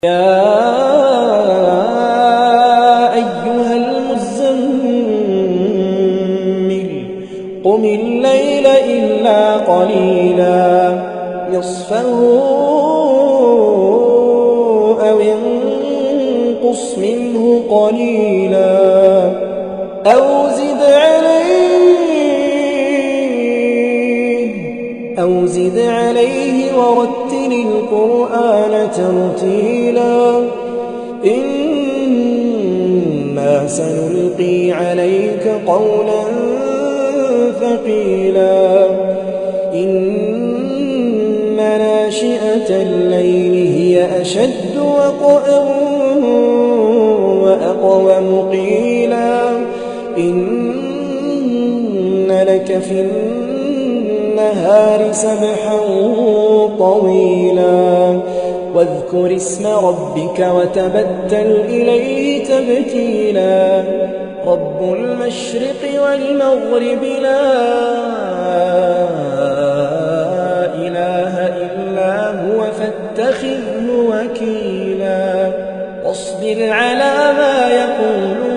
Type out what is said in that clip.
يا أيها المزمل قم الليل إلا قليلا نصفه أو انقص منه قليلا أو زد عليه ورتل القرآن ترتيلا إنا سنلقي عليك قولا ثقيلا إن ناشئة الليل هي أشد وطئا وأقوم قيلا إن لك في النهار سبحا طويلا واذكر اسم ربك وتبتل إليه تبتيلا رب المشرق والمغرب لا إله إلا هو فاتخذه وكيلا واصبر على ما يقولون